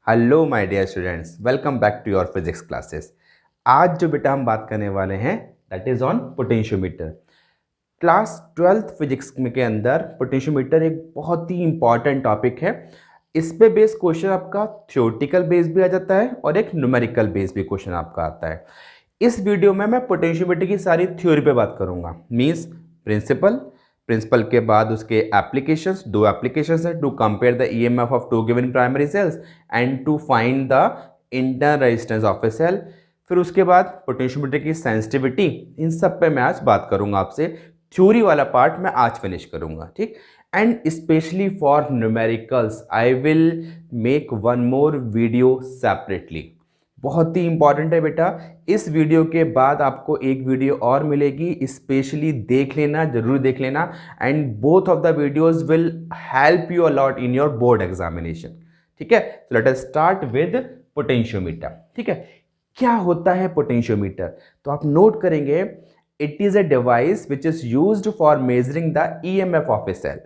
Hello my dear students, welcome back to your physics classes. आज जो बेटा हम बात करने वाले हैं that is on potentiometer. Class 12th physics के अंदर पोटेंशियोमीटर एक बहुत ही इंपॉर्टेंट टॉपिक है। इस पे बेस्ड क्वेश्चन आपका थ्योरेटिकल बेस भी आ जाता है और एक न्यूमेरिकल बेस भी क्वेश्चन आपका आता है। इस वीडियो में मैं पोटेंशियोमीटर की सारी थ्योरी पे बात करूंगा, मींस प्रिंसिपल के बाद उसके एप्लीकेशंस, दो एप्लीकेशंस है to compare the EMF of two given primary cells and to find the internal resistance of a cell. फिर उसके बाद पोटेंशियोमीटर की सेंसिटिविटी, इन सब पे मैं आज बात करूंगा आपसे। थ्योरी वाला पार्ट मैं आज फिनिश करूंगा, ठीक। And specially for numericals I will make one more video separately. बहुत ही इंपॉर्टेंट है बेटा। इस वीडियो के बाद आपको एक वीडियो और मिलेगी, स्पेशली देख लेना, जरूर देख लेना। And both of the videos will help you a lot in your board examination, ठीक है। Late us start with potentiometer, ठीक है। क्या होता है पोटेंशियोमीटर, तो आप नोट करेंगे, it is a device which is used for measuring the EMF of a cell.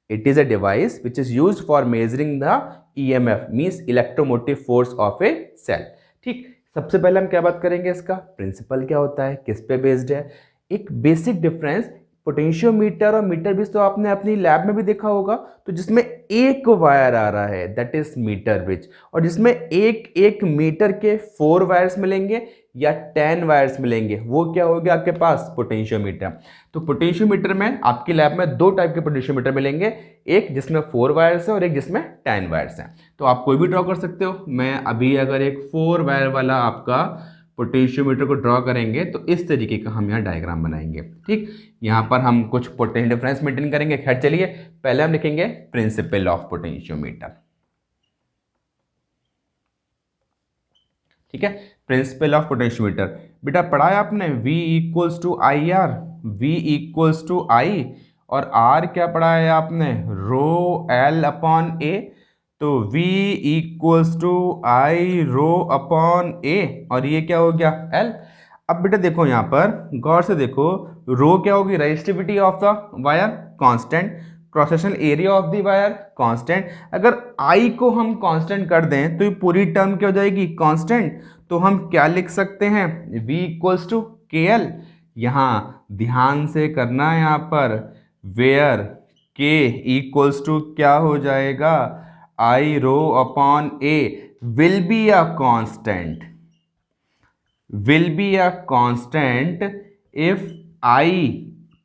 It is a device which is used for measuring the EMF, means electromotive force of a cell। ठीक, सबसे पहले हम क्या बात करेंगे, इसका principal क्या होता है, किस पे बेस्ड है। एक बेसिक डिफरेंस, पोटेंशियोमीटर और मीटर ब्रिज तो आपने अपनी लैब में भी देखा होगा, तो जिसमें एक वायर आ रहा है दैट इज मीटर ब्रिज, और जिसमें एक एक मीटर के 4 वायर्स मिलेंगे या 10 वायर्स मिलेंगे, वो क्या हो गया आपके पास, पोटेंशियोमीटर। तो पोटेंशियोमीटर में आपकी लैब में दो टाइप के पोटेंशियोमीटर मिलेंगे, एक जिसमें 4 वायर्स है और एक जिसमें 10 वायर्स हैं। तो आप कोई भी ड्रॉ कर सकते हो। मैं अभी अगर एक 4 वायर वाला आपका पोटेंशियोमीटर को ड्रॉ करेंगे तो इस तरीके का हम यहाँ डायग्राम बनाएंगे, ठीक। यहाँ पर हम कुछ पोटेंशियल डिफरेंस मेंटेन करेंगे। खैर चलिए, पहले हम लिखेंगे प्रिंसिपल ऑफ पोटेंशियोमीटर, ठीक है। प्रिंसिपल ऑफ पोटेंशियोमीटर बेटा पढ़ा है आपने, V equals to I R, V equals to I, और R क्या पढ़ा है आपने, रो L अपॉन A। तो V equals to I rho upon A, और ये क्या हो गया L। अब बेटा देखो यहाँ पर गौर से देखो, रो क्या होगी, resistivity of the wire constant, cross sectional area of the wire constant. अगर I को हम कांस्टेंट कर दें तो ये पूरी टर्म क्या हो जाएगी, कांस्टेंट। तो हम क्या लिख सकते हैं, V equals to K L. यहाँ ध्यान से करना है, यहाँ पर वेयर K इक्वल्स टू क्या हो जाएगा, I rho upon A will be a constant, will be a constant if I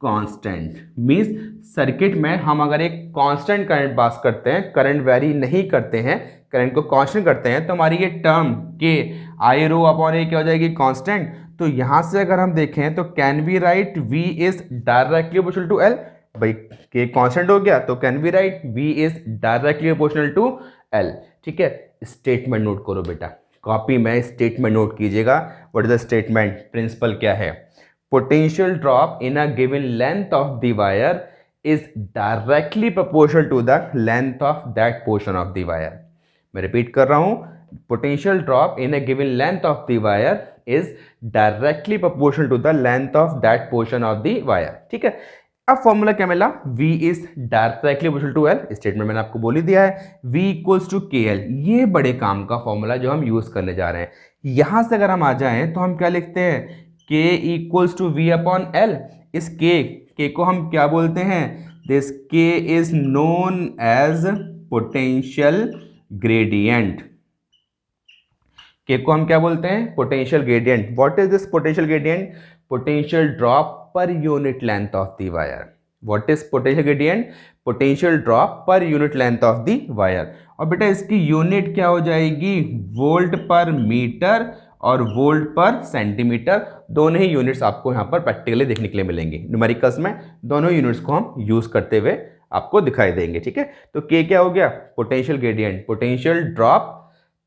constant, means circuit में हम अगर एक कांस्टेंट करंट पास करते हैं, करंट वेरी नहीं करते हैं, करंट को कांस्टेंट करते हैं, तो हमारी ये टर्म के आई रो अपॉन ए क्या हो जाएगी, कांस्टेंट। तो यहां से अगर हम देखें तो can we write V is directly proportional to L। भाई के कांस्टेंट हो गया तो can we write V is directly proportional to L, ठीक है। स्टेटमेंट नोट करो बेटा, कॉपी में स्टेटमेंट नोट कीजिएगा। What is the statement, principle क्या है, potential drop in a given length of the wire is directly proportional to the length of that portion of the wire. मैं repeat कर रहा हूं, potential drop in a given length of the wire is directly proportional to the length of that portion of the wire, ठीक है। अब formula क्या मिला, V is directly proportional to L, statement मैंने आपको बोल ही दिया है, V equals to K L. ये बड़े काम का फॉर्मूला जो हम यूज करने जा रहे हैं। यहां से अगर हम आ जाएं तो हम क्या लिखते हैं, K equals to V upon L। इस K को हम क्या बोलते हैं, this K is known as potential gradient. K को हम क्या बोलते हैं, potential gradient. What is this potential gradient, potential drop per unit length of the wire. What is potential gradient, potential drop per unit length of the wire. और बेटा इसकी unit क्या हो जाएगी, वोल्ट पर मीटर और वोल्ट पर centimetre. दोनों ही यूनिट्स आपको यहाँ पर प्रैक्टिकली देखने के लिए मिलेंगे। न्यूमेरिकल्स में दोनों यूनिट्स को हम यूज करते हुए आपको दिखाई देंगे, ठीक है। तो K क्या हो गया, potential gradient, potential drop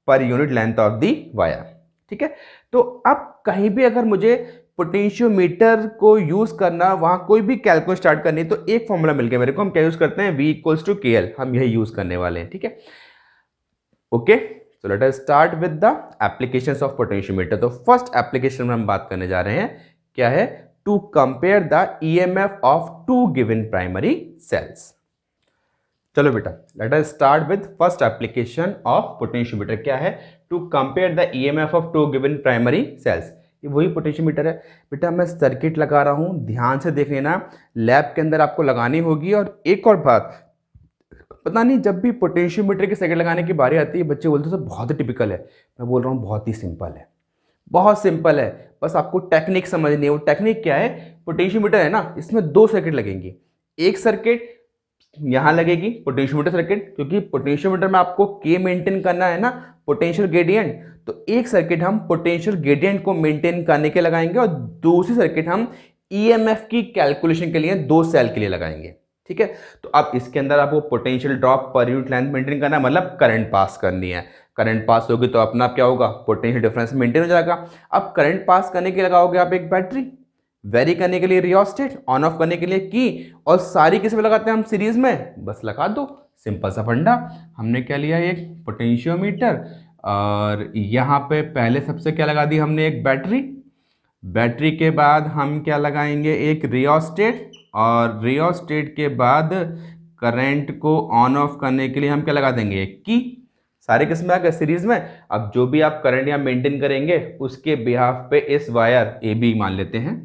per unit length of the wire, ठीक है। तो अब कहीं भी अगर मुझे पोटेंशियोमीटर को यूज करना, वहां कोई भी कैलकुलेशन स्टार्ट करनी, तो एक फॉर्मूला मिल गया मेरे को, हम क्या यूज करते हैं, V equals to K L, हम यही यूज करने वाले हैं, ठीक है। Okay, so let us start with the applications of potentiometer. तो फर्स्ट एप्लीकेशन में हम बात करने जा रहे हैं, क्या है, to compare the EMF of two given primary cells. चलो बेटा, let us start with first application of potentiometer. क्या है? To compare the EMF of two given primary cells. ये वही पोटेंशियोमीटर है बेटा। मैं सर्किट लगा रहा हूँ, ध्यान से देख लेना, लैब के अंदर आपको लगानी होगी। और एक और बात, पता नहीं जब भी पोटेंशियोमीटर की सर्किट लगाने की बारी आती है बच्चे बोलते हैं बहुत ही टिपिकल है। मैं बोल रहा हूँ बहुत ही सिंपल है, बहुत सिंपल है। बस आपको टेक्निक समझनी है। वो टेक्निक क्या है? पोटेंशियोमीटर है ना, इसमें दो सर्किट लगेंगी। एक सर्किट यहां लगेगी पोटेंशियोमीटर सर्किट, क्योंकि पोटेंशियोमीटर में आपको के मेंटेन करना है ना, पोटेंशियल ग्रेडियंट। तो एक सर्किट हम पोटेंशियल ग्रेडियंट को मेंटेन करने के लगाएंगे और दूसरी सर्किट हम ईएमएफ की कैलकुलेशन के लिए दो सेल के लिए लगाएंगे। ठीक है, तो अब इसके अंदर आपको potential drop per unit length maintain करना है, मतलब करंट पास करनी है। करंट पास होगी तो अपना क्या होगा? पोटेंशियल डिफरेंस मेंटेन हो जाएगा। अब करंट पास करने के लिए लगाओगे आप एक बैटरी, वेरी करने के लिए रियोस्टेट, ऑन ऑफ करने के लिए की, और सारी किस में लगाते हैं हम? सीरीज में। बस लगा दो, सिंपल सा फंडा। हमने क्या लिया? एक पोटेंशियोमीटर, और यहाँ पे पहले सबसे क्या लगा दी हमने? एक बैटरी। बैटरी के बाद हम क्या लगाएंगे? एक रियोस्टेट, और रियोस्टेट के बाद करंट को ऑन ऑफ करने के लिए हम क्या लगा देंगे? एक की। सारे किस्म आ गए सीरीज में। अब जो भी आप करंट यहाँ मेंटेन करेंगे उसके बिहाफ पे इस वायर ए बी मान लेते हैं।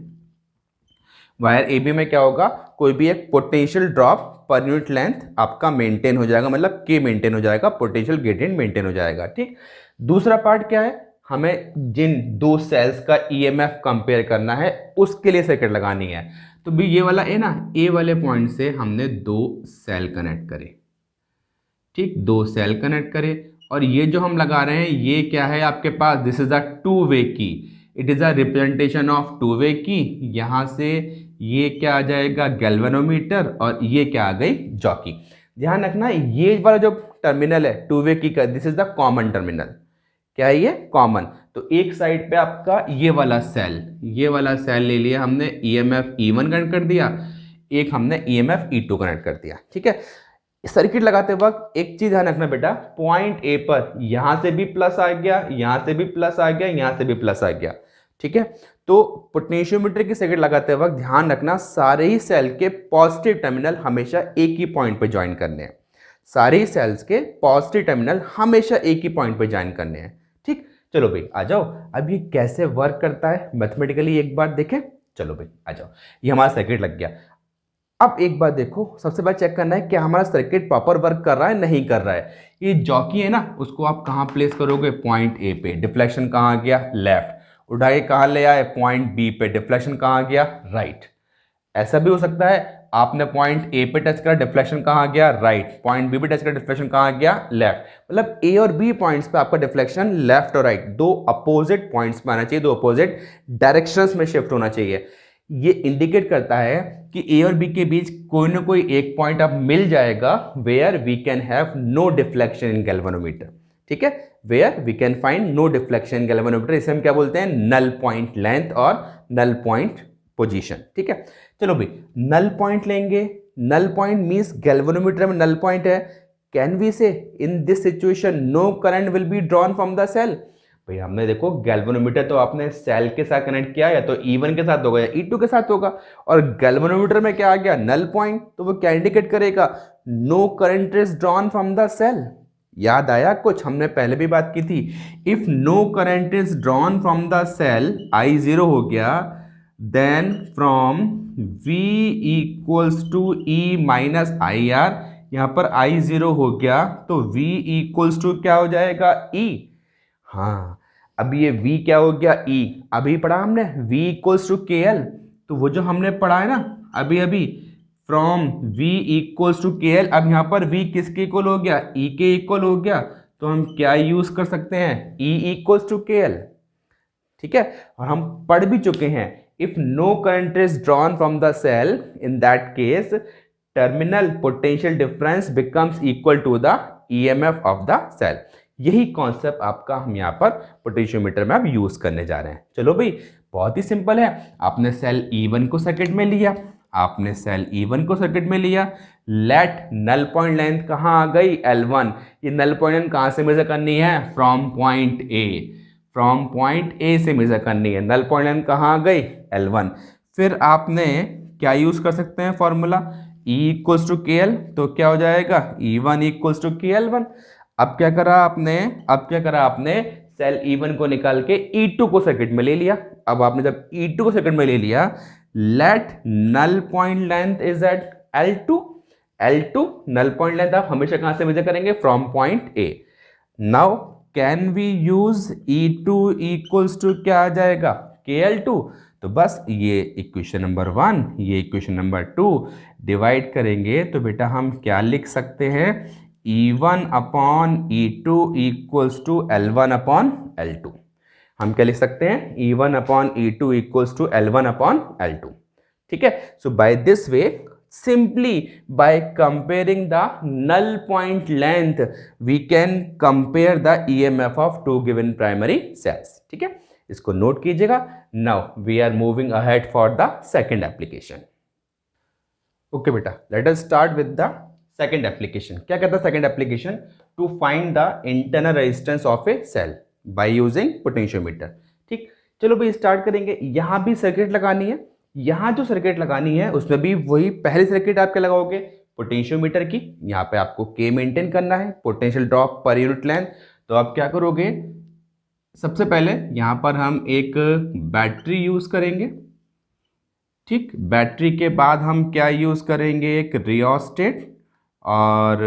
वायर ए बी में क्या होगा? कोई भी एक potential drop per unit length आपका मेंटेन हो जाएगा, मतलब के मेंटेन हो जाएगा, पोटेंशियल ग्रेडियंट मेंटेन हो जाएगा। ठीक, दूसरा पार्ट क्या है? हमें जिन दो सेल्स का ईएमएफ कंपेयर करना है उसके लिए सर्किट लगानी है। तो भी ये वाला ए ना, ए वाले पॉइंट से हमने दो सेल कनेक्ट करे। ठीक, दो सेल कनेक्ट करे, और ये जो हम लगा रहे हैं ये क्या है आपके पास? This is a two way key. It is a representation of two way key. यहां से ये क्या आ जाएगा? गैल्वेनोमीटर, और ये क्या आ गई? जॉकी। ध्यान रखना, ये वाला जो टर्मिनल है टू वे की का, this is the common terminal. क्या है ये? कॉमन। तो एक साइड पे आपका ये वाला सेल ले लिया हमने, ईएमएफ E1 कनेक्ट कर दिया, एक हमने ईएमएफ E2 कनेक्ट कर दिया। ठीक है, सर्किट लगाते वक्त एक चीज ध्यान रखना बेटा, पॉइंट ए पर यहां से भी प्लस आ गया, यहां से भी प्लस आ गया, यहां से भी प्लस आ गया। ठीक है, तो पोटेंशियोमीटर की सर्किट लगाते वक्त ध्यान रखना सारे ही सेल के पॉजिटिव टर्मिनल हमेशा एक ही पॉइंट पर ज्वाइन करने हैं। सारे ही सेल्स के पॉजिटिव टर्मिनल हमेशा एक ही पॉइंट पर ज्वाइन करने हैं। ठीक, चलो भाई आ जाओ, अब ये कैसे वर्क करता है मैथमेटिकली एक बार देखें। चलो भाई आ जाओ, ये हमारा सर्किट लग गया। अब एक बार देखो, सबसे पहले चेक करना है कि हमारा सर्किट प्रॉपर वर्क कर रहा है नहीं कर रहा है। ये जॉकी है ना, उसको आप कहाँ प्लेस करोगे? पॉइंट ए पे। डिफ्लेक्शन कहाँ गया? लेफ्ट। उठा के कहाँ ले आए? पॉइंट बी पे। डिफ्लेक्शन कहाँ गया? राइट। ऐसा भी हो सकता है आपने पॉइंट ए पे टच करा, डिफ्लेक्शन कहाँ गया? राइट। पॉइंट बी पे टच करा, डिफ्लेक्शन कहाँ गया? लेफ्ट। मतलब ए और बी पॉइंट्स पे आपका डिफ्लेक्शन लेफ्ट और राइट दो अपोजिट पॉइंट्स पे आना चाहिए, दो अपोजिट डायरेक्शंस में शिफ्ट होना चाहिए। ये इंडिकेट करता है कि ए और बी के बीच कोई ना कोई एक पॉइंट अब मिल जाएगा where we can have no deflection in galvanometer. ठीक है, where we can find no deflection in galvanometer, इसे हम क्या बोलते हैं? नल पॉइंट लेंथ और नल पॉइंट पोजीशन। ठीक है, चलो भाई नल पॉइंट लेंगे। नल पॉइंट मींस गैल्वेनोमीटर में नल पॉइंट है। Can we say in this situation no current will be drawn from the cell? भाई हमने देखो गैल्वेनोमीटर तो आपने सेल के साथ कनेक्ट किया, या तो E1 के साथ होगा या E2 के साथ होगा, और गैल्वेनोमीटर में क्या आ गया? Null point. तो वो क्या इंडिकेट करेगा? No current is drawn from the cell. याद आया कुछ? हमने पहले भी बात की थी, if no current is drawn from the cell, I0 हो गया, then from V equals to E minus IR, यहां पर I0 हो गया तो V इक्वल्स टू क्या हो जाएगा? E। हाँ, अब ये V क्या हो गया? E। अभी पढ़ा हमने V इक्वल्स टू KL, तो वो जो हमने पढ़ा है ना अभी अभी, from V equals to KL, अब यहाँ पर V किसके इक्वल हो गया? E के इक्वल हो गया, तो हम क्या यूज कर सकते हैं? E equals to KL। ठीक है, और हम पढ़ भी चुके हैं, if no current is drawn from the cell, in that case terminal potential difference becomes equal to the EMF of the cell. यही कॉन्सेप्ट आपका हम यहाँ पर पोटेंशियोमीटर में अब यूज करने जा रहे हैं। चलो भाई बहुत ही सिंपल है। आपने सेल E1 को सर्किट में लिया, आपने सेल E1 को सर्किट में लिया, लेट नल पॉइंट लेंथ कहाँ आ गई? L1। ये नल पॉइंट लेंथ कहाँ से मेजर करनी है? From point A. From point A से मेजर करनी है। नल पॉइंट लेंथ कहाँ आ गई? L1। फिर आपने क्या यूज कर सकते हैं formula? E equals to K L, तो क्या हो जाएगा E1 equals to K L one. अब क्या करा आपने सेल E1 को निकाल के E2 को सर्किट में ले लिया। अब आपने जब E2 को सर्किट में ले लिया, let null point length is at L2। L2 null point length आप हमेशा कहां से मेजर करेंगे, from point A। Now can we use E2 equals to क्या आ जाएगा, KL2। तो बस ये इक्वेशन नंबर 1, ये इक्वेशन नंबर 2 डिवाइड करेंगे तो बेटा हम क्या लिख सकते हैं, E1 upon E2 equals to L1 upon L2। हम क्या लिख सकते हैं, E1 upon E2 equals to L1 upon L2। ठीक है, so by this way, simply by comparing the null point length we can compare the EMF of two given primary cells। ठीक है, इसको नोट कीजिएगा। now we are moving ahead for the second application। okay बेटा, let us start with the second application। क्या कहता है second application, to find the internal resistance of a cell by using potentiometer। ठीक, चलो भाई start करेंगे। यहां भी सर्किट लगानी है, यहां जो सर्किट लगानी है उसमें भी वही पहली सर्किट आप क्या लगाओगे, पोटेंशियोमीटर की। यहाँ पे आपको K मेंटेन करना है, potential drop per unit length. तो आप क्या करोगे, सबसे पहले यहाँ पर हम एक बैटरी यूज करेंगे। ठीक, बैटरी के बाद हम क्या यूज करेंगे, एक रियोस्टेट, और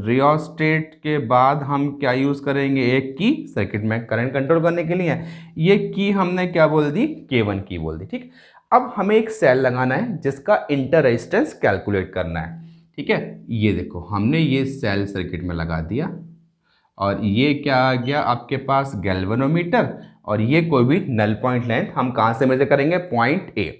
रियोस्टेट के बाद हम क्या यूज करेंगे, एक की सर्किट में करंट कंट्रोल करने के लिए। ये की हमने क्या बोल दी, K1 की बोल दी। ठीक, अब हमें एक सेल लगाना है जिसका इंटर रेजिस्टेंस कैलकुलेट करना है। ठीक है, ये देखो हमने ये सेल सर्किट में लगा दिया, और ये क्या आ गया आपके पास, गैल्वेनोमीटर, और ये कोई भी नल पॉइंट लेंथ हम कहां से मेजर करेंगे, पॉइंट A।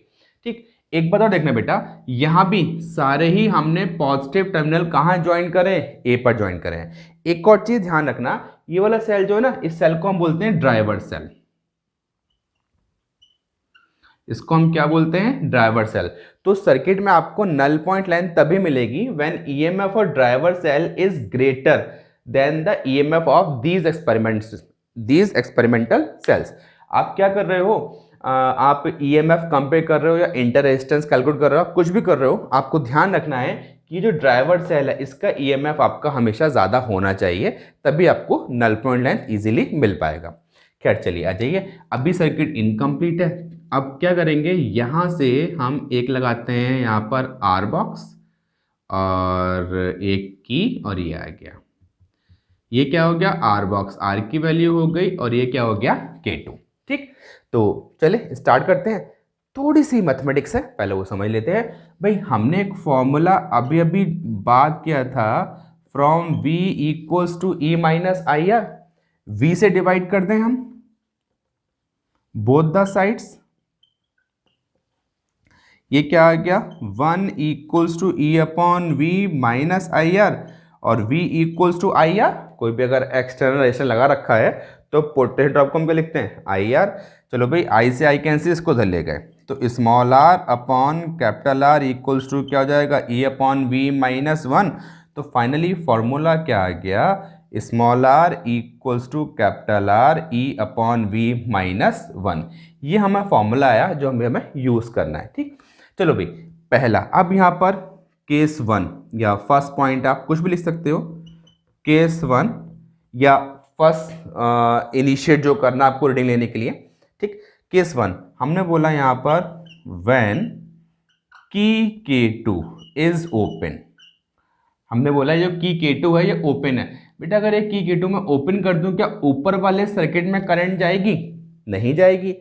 ठीक, एक बात और देखना बेटा, यहां भी सारे ही हमने पॉजिटिव टर्मिनल कहां ज्वाइन करें, A पर ज्वाइन करें। एक और चीज ध्यान रखना, ये वाला सेल जो है ना, इस सेल को हम बोलते हैं ड्राइवर सेल। इसको हम क्या बोलते हैं, ड्राइवर सेल। तो सर्किट में आपको नल पॉइंट लेंथ तभी मिलेगी when EMF of driver cell is greater than the EMF of these experimental cells. आप क्या कर रहे हो, आप ईएमएफ कंपेयर कर रहे हो या इंटर रेजिस्टेंस कैलकुलेट कर रहे हो, कुछ भी कर रहे हो, आपको ध्यान रखना है कि जो ड्राइवर सेल है इसका ईएमएफ आपका हमेशा ज्यादा होना चाहिए, तभी आपको नल पॉइंट लेंथ इजीली मिल पाएगा। खैर चलिए आ जाइए, अभी सर्किट इनकम्प्लीट है। अब क्या करेंगे, यहां से हम एक लगाते हैं यहाँ पर आर बॉक्स, और एक की, और ये आ गया, ये क्या हो गया, आर बॉक्स, आर की वैल्यू हो गई, और ये क्या हो गया, K2। ठीक, तो चले स्टार्ट करते हैं। थोड़ी सी मैथमेटिक्स है, पहले वो समझ लेते हैं। भाई हमने एक फॉर्मूला अभी अभी बात किया था, from V equals to E minus I R. V से डिवाइड कर दें हम बोथ द साइड्स, ये क्या आ गया, 1 equals to E upon V minus I R, और V equals to I R. कोई भी अगर एक्सटर्नल रेजिस्टेंस लगा रखा है तो पोटेंशियल ड्रॉप को हम क्या लिखते हैं, आई आर। चलो भाई आई से आई कैंसिल, इसको धर ले गए, तो small r upon capital R equals to क्या हो जाएगा, E अपॉन V माइनस 1। तो फाइनली फॉर्मूला क्या आ गया, small r equals to capital R E upon V minus 1। ये हमें फॉर्मूला आया जो हमें यूज करना है। ठीक, चलो भाई पहला, अब यहाँ पर केस 1 या फर्स्ट पॉइंट आप कुछ भी लिख सकते हो, केस 1 या फर्स्ट इनिशिएट जो करना आपको रीडिंग लेने के लिए। ठीक, केस 1 हमने बोला यहाँ पर व्हेन की K2 इज ओपन। हमने बोला जो की K2 है ये ओपन है। बेटा अगर ये की K2 में ओपन कर दूं, क्या ऊपर वाले सर्किट में करंट जाएगी, नहीं जाएगी।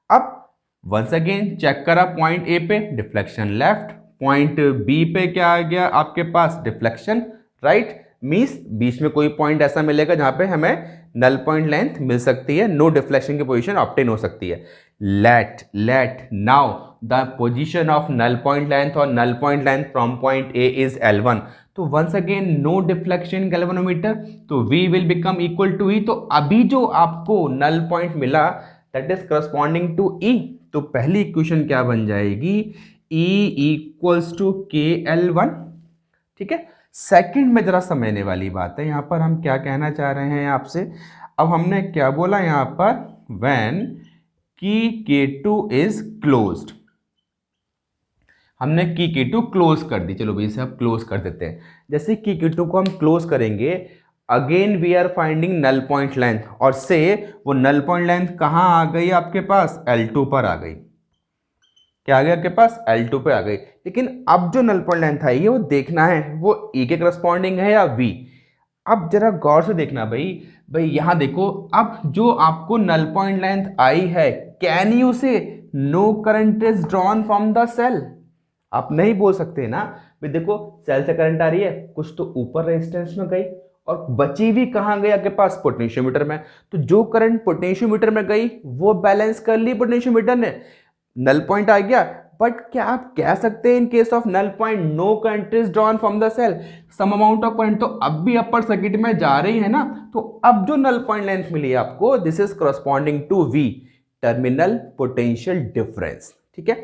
अब वंस अगेन चेक करा, पॉइंट A पे डिफ्लेक्शन लेफ्ट, पॉइंट B पे क्या आ गया आपके पास, डिफ्लेक्शन राइट। मींस बीच में कोई पॉइंट ऐसा मिलेगा जहां पे हमें नल पॉइंट लेंथ मिल सकती है, नो डिफ्लेक्शन की पोजीशन ऑब्टेन हो सकती है। Let now the position of null point length और null point length from point A is L1। तो once again no deflection galvanometer, तो V will become equal to E। तो अभी जो आपको नल पॉइंट मिला that is corresponding to E। तो पहली इक्वेशन क्या बन जाएगी, E इक्वल्स टू KL1। ठीक है, सेकंड में जरा समझने वाली बात है, यहां पर हम क्या कहना चाह रहे हैं आपसे। अब हमने क्या बोला यहां पर, व्हेन की K2 इज क्लोज्ड। हमने K2 क्लोज कर दी। चलो भाई इसे अब क्लोज कर देते हैं। जैसे K2 को हम क्लोज करेंगे, again we are finding null point length, और से वो नल पॉइंट लेंथ कहाँ आ गई आपके पास, L2 पर आ गई। क्या आ गया आपके पास, L2 पे आ गई। लेकिन अब जो नल पॉइंट लेंथ आई है वो देखना है वो E के करस्पॉन्डिंग है या V। अब जरा गौर से देखना भाई, भाई यहां देखो, अब जो आपको नल पॉइंट लेंथ आई है, can you say no current is drawn from the cell. आप नहीं बोल सकते ना भाई, देखो सेल से करंट आ रही है, कुछ तो ऊपर रेजिस्टेंस में गई और बची भी कहां गई आपके पास, पोटेंशियोमीटर में। तो जो करंट पोटेंशियोमीटर में गई वो बैलेंस कर ली पोटेंशियोमीटर ने, नल पॉइंट आ गया। बट क्या आप कह सकते हैं in case of null point no current is drawn from the cell, some amount of current तो अब भी अपर सर्किट में जा रही है ना। तो अब जो नल पॉइंट लेंथ मिली है आपको, this is corresponding to V, terminal potential difference. ठीक है,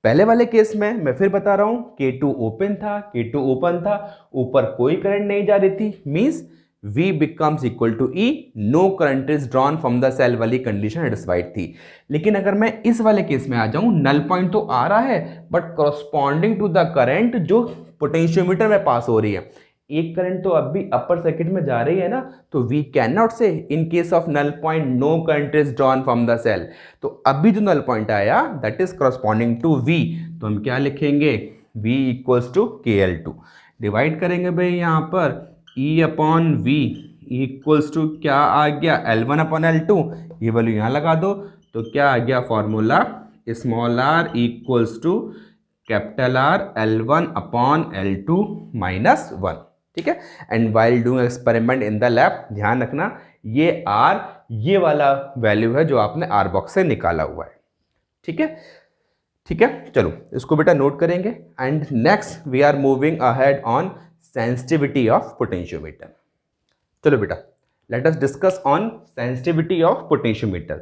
पहले वाले केस में मैं फिर बता रहा हूं, K2 ओपन था, K2 ओपन था, ऊपर कोई करंट नहीं जा रही थी, means V becomes equal to E, no current is drawn from the cell वाली कंडीशन सेटिस्फाइड थी। लेकिन अगर मैं इस वाले केस में आ जाऊं, नल पॉइंट तो आ रहा है but corresponding to the current जो पोटेंशियोमीटर में पास हो रही है, एक करंट तो अब भी अपर सर्किट में जा रही है ना, तो we can not say in case of null point no current is drawn from the cell. तो अभी जो नल पॉइंट आया that is corresponding to V, तो हम क्या लिखेंगे, V equals to KL2, divide करेंगे भाई यहाँ पर E upon V equals to क्या आ गया, L1 अपॉन L2, ये वैल्यू यहाँ लगा दो, तो क्या आ गया formula, small r equals to capital R L1 upon L2 minus 1। ठीक है, and while doing experiment in the lab, ध्यान रखना ये R ये वाला वैल्यू है जो आपने R बॉक्स से निकाला हुआ है। ठीक है, ठीक है, चलो इसको बेटा नोट करेंगे। And next we are moving ahead on sensitivity of potentiometer. चलो बेटा let us discuss on sensitivity of potentiometer.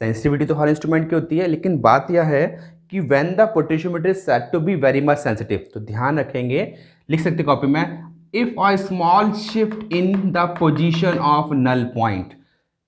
Sensitivity तो हर इंस्ट्रूमेंट की होती है, लेकिन बात यह है कि when the potentiometer is said to be very much sensitive, तो ध्यान रखेंगे, लिख सकते कॉपी में, if a small shift in the position of null point,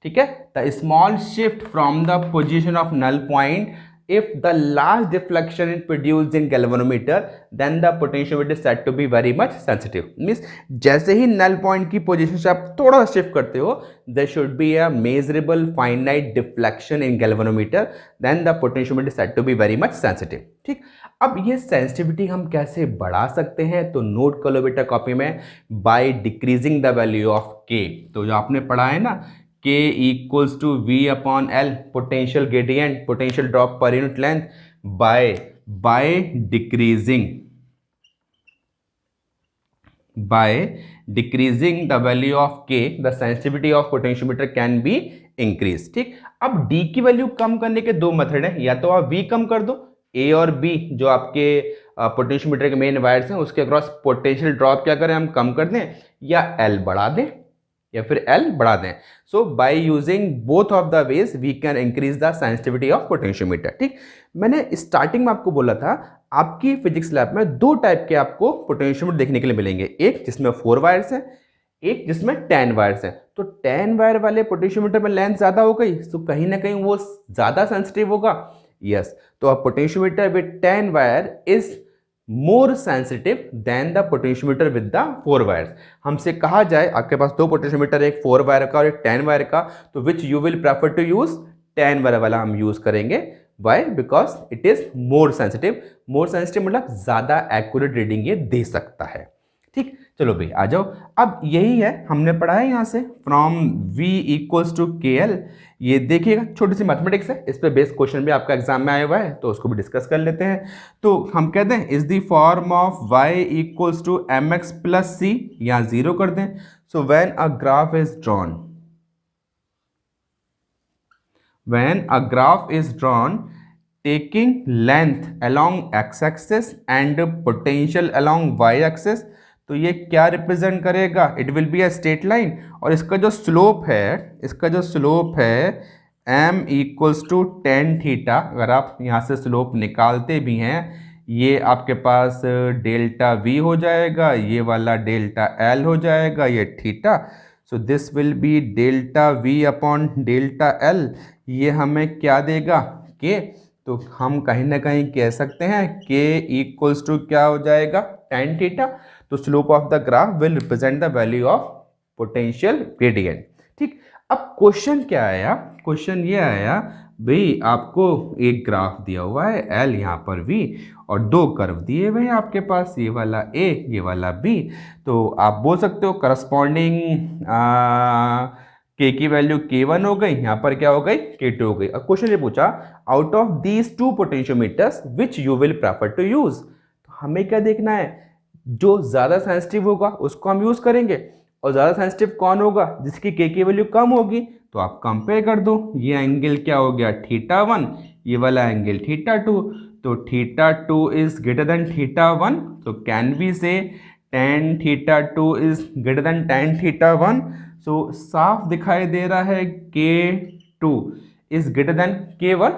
ठीक है, the small shift from the position of null point, if the large deflection is produced in galvanometer then the potentiometer is said to be very much sensitive। Means जैसे ही null point की position से आप थोड़ा सा shift करते हो, there should be a measurable finite deflection in galvanometer then the potentiometer is said to be very much sensitive। ठीक, अब ये सेंसिटिविटी हम कैसे बढ़ा सकते हैं, तो नोट कर लो बेटा कॉपी में, by decreasing the value of K। तो जो आपने पढ़ा है ना, K equals to V upon L, potential gradient, potential drop per unit length, by decreasing the value of K, the sensitivity of potentiometer can be increased। ठीक, अब D की value कम करने के दो मेथड हैं, या तो आप V कम कर दो, A और B जो आपके पोटेंशियोमीटर के मेन वायर्स हैं उसके अक्रॉस पोटेंशियल ड्रॉप क्या करें हम कम कर दें, या L बढ़ा दें या फिर L बढ़ा दें। So by using both of the ways we can increase the sensitivity of potentiometer. ठीक, मैंने स्टार्टिंग में आपको बोला था आपकी फिजिक्स लैब में दो टाइप के आपको पोटेंशियोमीटर देखने के लिए मिलेंगे, एक जिसमें 4 वायर्स हैं, एक जिसमें 10 वायर्स हैं। तो 10 वायर वाले पोटेंशियोमीटर में लेंथ ज्यादा हो गई, तो कहीं ना कहीं वो ज्यादा सेंसिटिव होगा। यस, तो अ potentiometer with 10 wire is more sensitive then the potentiometer with the 4 wires. हमसे कहा जाए आपके पास दो पोटेंशियोमीटर, एक 4 वायर का और एक 10 वायर का, तो which you will prefer to use, 10 wire वाला हम यूज करेंगे। Why, because it is more sensitive. More sensitive मतलब ज्यादा एक्यूरेट रीडिंग ये दे सकता है। ठीक, चलो भाई आ जाओ, अब यही है हमने पढ़ा है यहाँ से from V equals to KL। ये देखिएगा छोटी सी मैथमेटिक्स है, इस पे बेस्ड क्वेश्चन भी आपका एग्जाम में आया हुआ है, तो उसको भी डिस्कस कर लेते हैं। तो हम कहते हैं is the form of y equals to mx plus c, यहाँ 0 कर दें। So when a graph is drawn, when a graph is drawn taking length along x-axis and potential along y-axis, तो ये क्या रिप्रेजेंट करेगा, it will be a straight line, और इसका जो स्लोप है m equals to tan theta. अगर आप यहाँ से स्लोप निकालते भी हैं, ये आपके पास डेल्टा V हो जाएगा, ये वाला डेल्टा L हो जाएगा, ये theta. So this will be delta V upon delta L। ये हमें क्या देगा, कि तो हम कहीं ना कहीं कह सकते हैं k इक्वल्स टू क्या हो जाएगा, tan थीटा। तो slope of the graph will represent the value of potential gradient. ठीक, अब क्वेश्चन क्या आया, क्वेश्चन ये आया भाई आपको एक ग्राफ दिया हुआ है L, यहाँ पर V, और दो कर्व दिए हुए हैं आपके पास, ये वाला A ये वाला B। तो आप बोल सकते हो करस्पॉन्डिंग K की वैल्यू K1 हो गई, यहाँ पर क्या हो गई K2 हो गई। अब क्वेश्चन ये पूछा out of these two potentiometers which you will prefer to use. तो हमें क्या देखना है, जो ज़्यादा सेंसिटिव होगा उसको हम यूज़ करेंगे, और ज़्यादा सेंसिटिव कौन होगा, जिसकी K की वैल्यू कम होगी। तो आप कंपेयर कर दो, ये एंगल क्या हो गया θ1, ये वाला एंगल θ2। तो θ2 इज ग्रेटर देन θ1, तो can we say tan θ2 is greater than tan θ1। So साफ दिखाई दे रहा है K2 is greater then K1।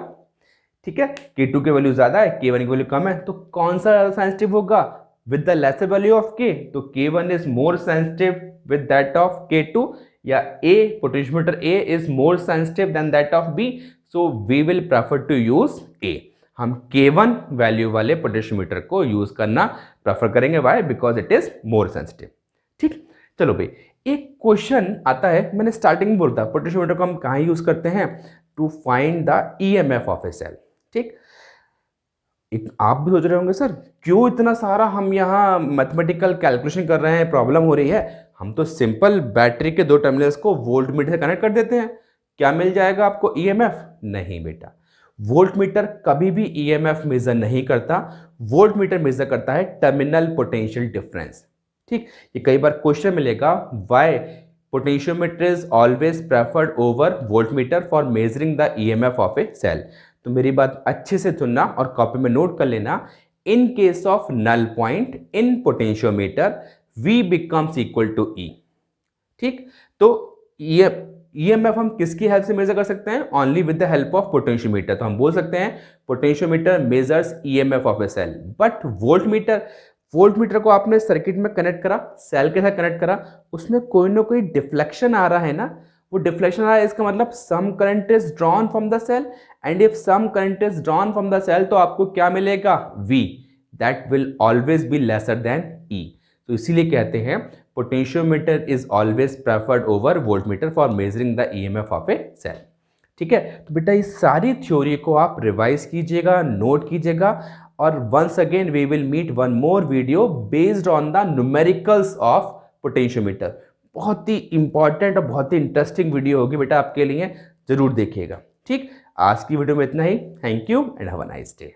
ठीक है, K2 की वैल्यू ज्यादा है, K1 की वैल्यू कम है, तो कौन सा ज्यादा सेंसिटिव होगा, with the lesser value of K। तो K1 is more sensitive with that of K2, या A potentiometer A is more sensitive than that of B, so we will prefer to use A। हम K1 value वाले potentiometer को use करना prefer करेंगे, why, because it is more sensitive. ठीक, चलो भाई एक क्वेश्चन आता है, मैंने स्टार्टिंग में बोलता पोटेंशियोमीटर को हम कहाँ यूज करते हैं, to find the EMF of a cell. ठीक, आप भी सोच रहे होंगे सर क्यों इतना सारा हम यहाँ मैथमेटिकल कैलकुलेशन कर रहे हैं, प्रॉब्लम हो रही है, हम तो सिंपल बैटरी के दो टर्मिनल्स को वोल्ट मीटर से कनेक्ट कर देते हैं, क्या मिल जाएगा आपको EMF। नहीं बेटा, वोल्ट मीटर कभी भी EMF मेजर नहीं करता, वोल्ट मीटर मेजर करता है टर्मिनल पोटेंशियल डिफरेंस। ठीक, ये कई बार क्वेश्चन मिलेगा, why potentiometer is always preferred over volt meter for measuring the EMF of a cell. तो मेरी बात अच्छे से सुनना और कॉपी में नोट कर लेना, in case of null point in potentiometer V becomes equal to E। ठीक, तो ये EMF हम किसकी हेल्प से मेजर कर सकते हैं, only with the help of potentiometer. तो हम बोल सकते हैं potentiometer measures EMF of a cell, but volt meter को आपने सर्किट में कनेक्ट करा, सेल के साथ कनेक्ट करा, उसमें कोई ना कोई डिफ्लेक्शन आ रहा है ना, वो डिफ्लेक्शन आ रहा है, इसका मतलब some current is drawn from the cell, and if some current is drawn from the cell, तो आपको क्या मिलेगा, V, that will always be lesser than E। तो इसीलिए कहते हैं potentiometer is always preferred over voltmeter for measuring the EMF of a cell. ठीक है, तो बेटा इस सारी थ्योरी को आप रिवाइज कीजिएगा, नोट कीजिएगा, और once again we will meet one more video based on the numericals of potentiometer. बहुत ही इंपॉर्टेंट और बहुत ही इंटरेस्टिंग वीडियो होगी बेटा आपके लिए, जरूर देखिएगा। ठीक, आज की वीडियो में इतना ही। Thank you and have a nice day.